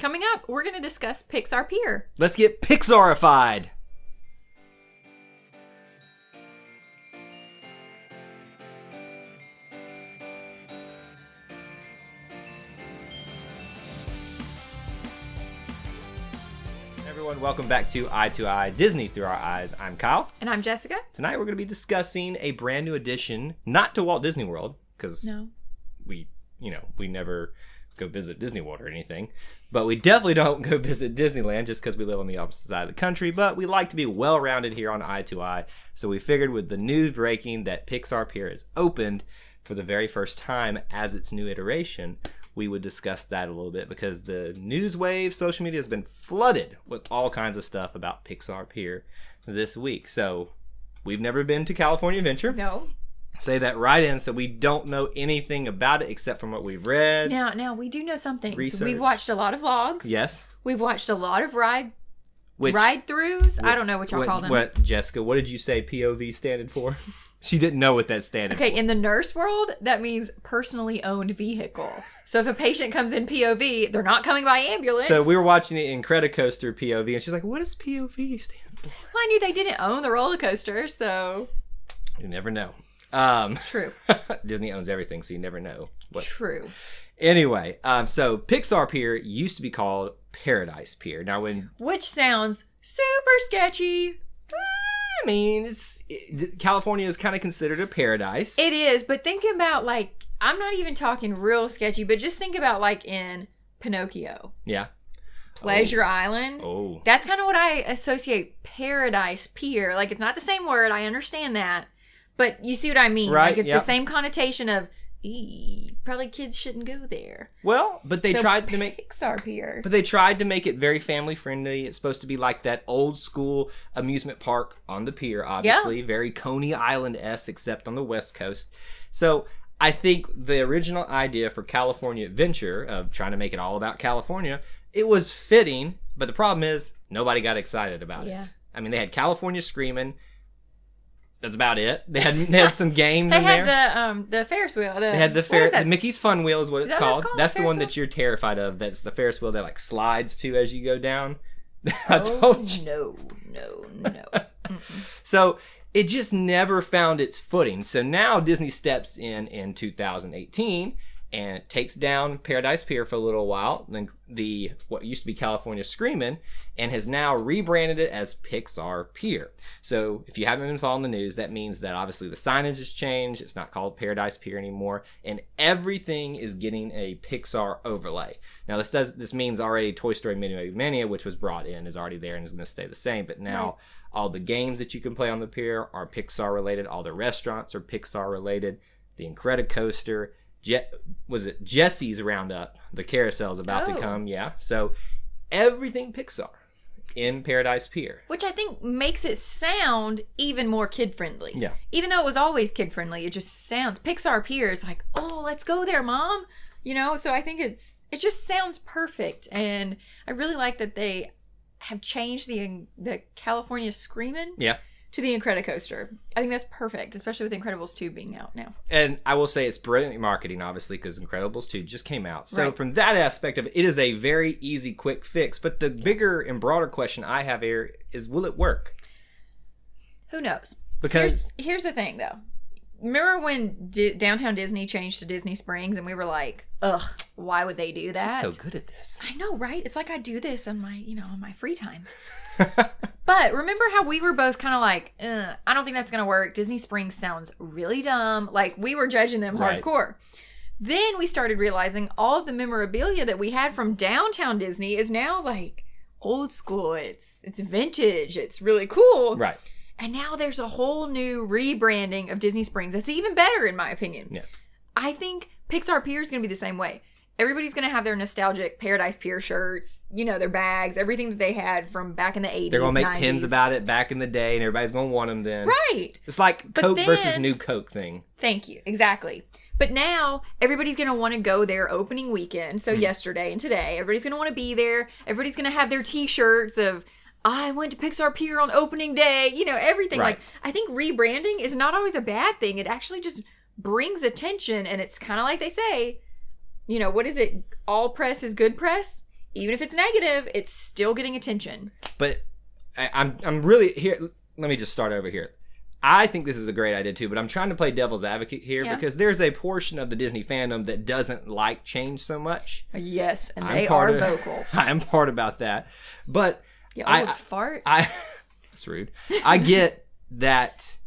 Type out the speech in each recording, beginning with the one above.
Coming up, we're going to discuss Pixar Pier. Let's get Pixarified. Everyone, welcome back to Eye to Eye, Disney Through Our Eyes. I'm Kyle. And I'm Jessica. Tonight we're going to be discussing a brand new addition, not to Walt Disney World, because we never go visit Disney World or anything, but we definitely don't go visit Disneyland just because we live on the opposite side of the country, but we like to be well-rounded here on Eye to Eye, so we figured with the news breaking that Pixar Pier is opened for the very first time as its new iteration, we would discuss that a little bit because the news wave, social media has been flooded with all kinds of stuff about Pixar Pier this week. So we've never been to California Adventure. No. Say that right in, so we don't know anything about it except from what we've read. Now we do know some things. Research. We've watched a lot of vlogs. Yes. We've watched a lot of ride-throughs. I don't know what y'all call them. What, Jessica, what did you say POV standing for? She didn't know what that standed for. Okay, in the nurse world, that means personally owned vehicle. So if a patient comes in POV, they're not coming by ambulance. So we were watching the Incredicoaster POV, and she's like, what does POV stand for? Well, I knew they didn't own the roller coaster, so... You never know. True. Disney owns everything, so you never know. True. Anyway, so Pixar Pier used to be called Paradise Pier. Now, which sounds super sketchy. I mean, California is kind of considered a paradise. It is, but think about, like, I'm not even talking real sketchy, but just think about, like, in Pinocchio. Yeah. Pleasure Island. Oh. That's kind of what I associate Paradise Pier. Like, it's not the same word. I understand that. But you see what I mean? Right, like, it's yep. the same connotation of, probably kids shouldn't go there. Well, but they tried to make Pixar Pier. But they tried to make it very family friendly. It's supposed to be like that old school amusement park on the pier, obviously. Yeah. Very Coney Island-esque, except on the West Coast. So I think the original idea for California Adventure, of trying to make it all about California, it was fitting. But the problem is, nobody got excited about it. I mean, they had California Screaming. That's about it. They had some games in there. They had the Ferris wheel. They had the Mickey's Fun Wheel is what it's called. That's the one wheel? that you're terrified of. That's the Ferris wheel that like slides to as you go down. I told you. No. So it just never found its footing. So now Disney steps in 2018 and takes down Paradise Pier for a little while, then what used to be California Screamin', and has now rebranded it as Pixar Pier. So if you haven't been following the news, that means that obviously the signage has changed. It's not called Paradise Pier anymore, and everything is getting a Pixar overlay. Now this means already Toy Story Mini Mania, which was brought in, is already there and is going to stay the same. But now all the games that you can play on the pier are Pixar related. All the restaurants are Pixar related. The Incredicoaster. Was it Jesse's Roundup? The carousel's about to come, yeah. So everything Pixar in Paradise Pier. Which I think makes it sound even more kid-friendly. Yeah. Even though it was always kid-friendly, it just sounds... Pixar Pier is like, oh, let's go there, Mom. You know, so I think it just sounds perfect. And I really like that they have changed the California Screamin'. Yeah. To the Incredicoaster. I think that's perfect, especially with Incredibles 2 being out now. And I will say it's brilliant marketing, obviously, because Incredibles 2 just came out. So from that aspect of it, it is a very easy, quick fix. But the bigger and broader question I have here is, will it work? Who knows? Because here's the thing, though. Remember when Downtown Disney changed to Disney Springs and we were like, ugh, why would they do that? She's so good at this. I know, right? It's like I do this on my free time. But remember how we were both kind of like, I don't think that's going to work. Disney Springs sounds really dumb. Like, we were judging them hardcore. Then we started realizing all of the memorabilia that we had from Downtown Disney is now like old school. It's vintage. It's really cool. Right. And now there's a whole new rebranding of Disney Springs that's even better, in my opinion. Yeah. I think Pixar Pier is going to be the same way. Everybody's going to have their nostalgic Paradise Pier shirts, their bags, everything that they had from back in the 80s, They're going to make 90s. pins about it back in the day, and everybody's going to want them then. Right. It's like Coke versus New Coke thing. Thank you. Exactly. But now, everybody's going to want to go there opening weekend. So yesterday and today, everybody's going to want to be there. Everybody's going to have their T-shirts of, I went to Pixar Pier on opening day. Everything. Right. Like, I think rebranding is not always a bad thing. It actually just brings attention, and it's kind of like they say, what is it? All press is good press. even if it's negative, it's still getting attention. But I'm really here. Let me just start over here. I think this is a great idea too, but I'm trying to play devil's advocate here because there's a portion of the Disney fandom that doesn't like change so much. Yes, and they are vocal. I'm part about that. But fart. That's rude. I get that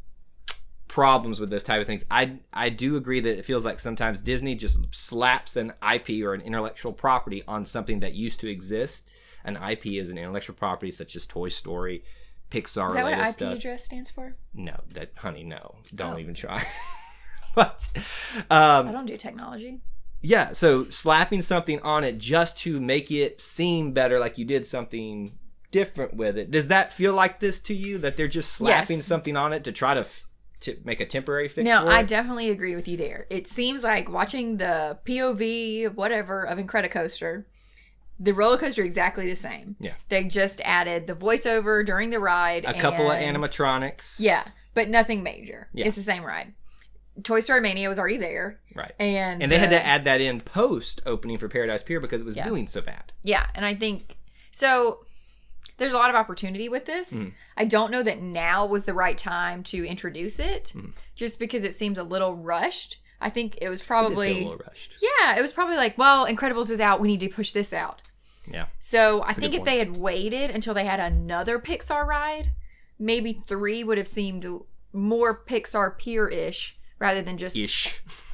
problems with those type of things. I do agree that it feels like sometimes Disney just slaps an IP or an intellectual property on something that used to exist. An IP is an intellectual property such as Toy Story, Pixar. Is that what IP stuff. address stands for? No, no. Don't even try. But I don't do technology. Yeah, so slapping something on it just to make it seem better, like you did something different with it. Does that feel like this to you? That they're just slapping something on it to try to make a temporary fix? No, for it? I definitely agree with you there. It seems like watching the POV, whatever, of Incredicoaster. The roller coaster exactly the same. Yeah. They just added the voiceover during the ride. A couple of animatronics. Yeah, but nothing major. Yeah. It's the same ride. Toy Story Mania was already there. Right. And they had to add that in post opening for Paradise Pier because it was doing so bad. Yeah, and I think so. There's a lot of opportunity with this. Mm. I don't know that now was the right time to introduce it, just because it seems a little rushed. I think it was probably a little rushed. Yeah, it was probably like, well, Incredibles is out. We need to push this out. Yeah. So I think if they had waited until they had another Pixar ride, maybe 3 would have seemed more Pixar Pier-ish rather than just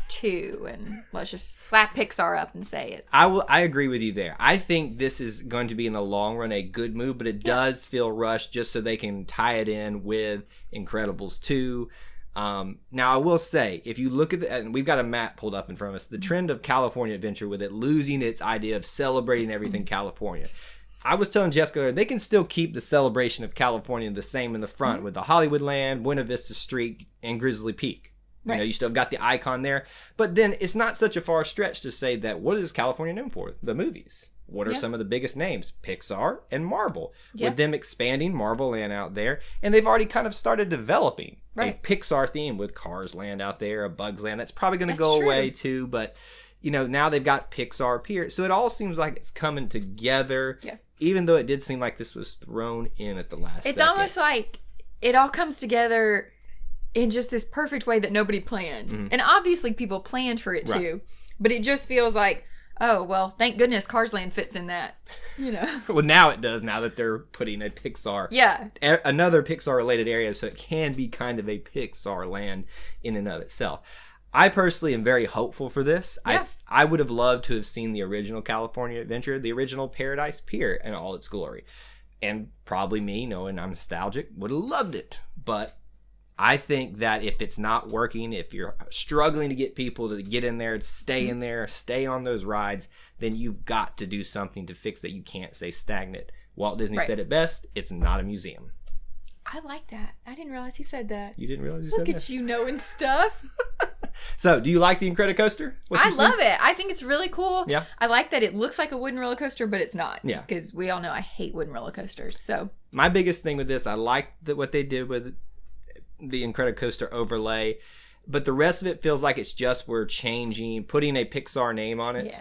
2. And let's just slap Pixar up and say it's. I agree with you there. I think this is going to be in the long run a good move, but it does feel rushed just so they can tie it in with Incredibles 2. Now I will say, if you look at and we've got a map pulled up in front of us, the trend of California Adventure with it losing its idea of celebrating everything California. I was telling Jessica they can still keep the celebration of California the same in the front with the Hollywoodland, Buena Vista Street, and Grizzly Peak. You know, you still got the icon there, but then it's not such a far stretch to say that what is California known for? The movies. What are some of the biggest names? Pixar and Marvel. With them expanding Marvel Land out there. And they've already kind of started developing a Pixar theme with Cars Land out there, a Bugs Land. That's probably going to go away too. But, you know, now they've got Pixar Pier. So it all seems like it's coming together. Yeah. Even though it did seem like this was thrown in at the last second. It's almost like it all comes together in just this perfect way that nobody planned. Mm-hmm. And obviously people planned for it too. But it just feels like, oh, well, thank goodness Cars Land fits in that, you know. Well, now it does, now that they're putting a Pixar. Yeah. Another Pixar-related area, so it can be kind of a Pixar land in and of itself. I personally am very hopeful for this. Yeah. I would have loved to have seen the original California Adventure, the original Paradise Pier in all its glory. And probably me, knowing I'm nostalgic, would have loved it. But I think that if it's not working, if you're struggling to get people to get in there, stay in there, stay on those rides, then you've got to do something to fix that. You can't stay stagnant. Walt Disney said it best, it's not a museum. I like that. I didn't realize he said that. You didn't realize he said that? Look at you knowing stuff. So, do you like the Incredicoaster? I love it. I think it's really cool. Yeah. I like that it looks like a wooden roller coaster, but it's not. Yeah. Because we all know I hate wooden roller coasters. So my biggest thing with this, I like what they did with the Incredicoaster overlay, but the rest of it feels like it's just we're changing, putting a Pixar name on it,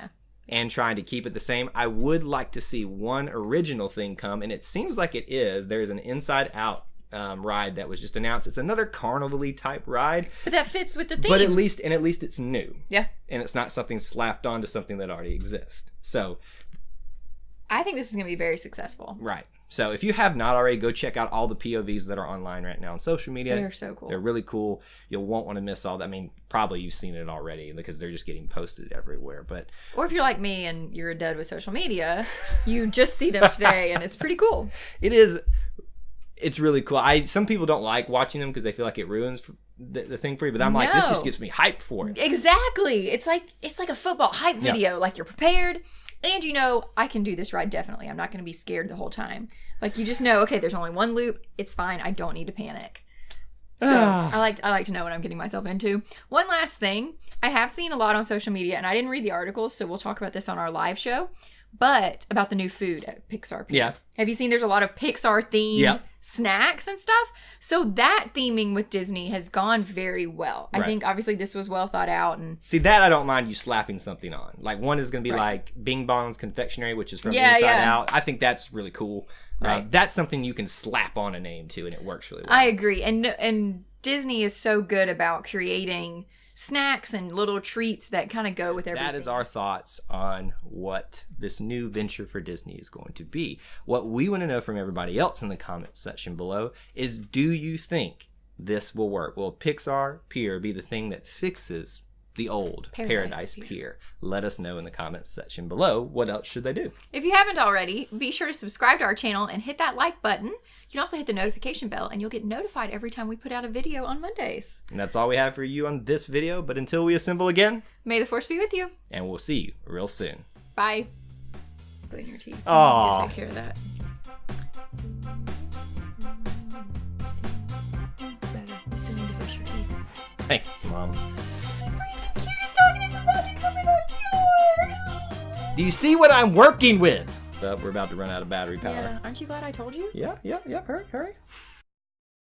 and trying to keep it the same. I would like to see one original thing come, and it seems like it is. There's an Inside Out ride that was just announced. It's another carnival-y type ride, but that fits with the theme. But at least it's new. Yeah, and it's not something slapped onto something that already exists. So, I think this is going to be very successful. Right. So if you have not already, go check out all the POVs that are online right now on social media. They're so cool. They're really cool. You won't want to miss all that. I mean, probably you've seen it already because they're just getting posted everywhere. Or if you're like me and you're a dud with social media, you just see them today and it's pretty cool. It is. It's really cool. Some people don't like watching them because they feel like it ruins the thing for you. But I'm like, this just gets me hyped for it. Exactly. It's like a football hype video. Like you're prepared. And you know, I can do this ride definitely. I'm not going to be scared the whole time. Like you just know, okay, there's only one loop. It's fine. I don't need to panic. So I like to know what I'm getting myself into. One last thing. I have seen a lot on social media, and I didn't read the articles, so we'll talk about this on our live show. But about the new food at Pixar Pier. Yeah. Have you seen there's a lot of Pixar themed snacks and stuff. So that theming with Disney has gone very well. I think obviously this was well thought out. And see, that I don't mind you slapping something on. Like one is going to be like Bing Bong's Confectionery, which is from Inside Out. I think that's really cool. That's something you can slap on a name to, and it works really well. I agree. And Disney is so good about creating snacks and little treats that kind of go with everything. That is our thoughts on what this new venture for Disney is going to be. What we want to know from everybody else in the comments section below is, do you think this will work? Will Pixar Pier be the thing that fixes the old Paradise Pier? Let us know in the comments section below. What else should they do? If you haven't already, be sure to subscribe to our channel and hit that like button. You can also hit the notification bell, and you'll get notified every time we put out a video on Mondays. And that's all we have for you on this video. But until we assemble again, may the force be with you. And we'll see you real soon. Bye. Put in your teeth. Oh, take care of that. You still need to brush your teeth. Thanks, Mom. Do you see what I'm working with? Well, we're about to run out of battery power. Yeah, aren't you glad I told you? Yeah, hurry.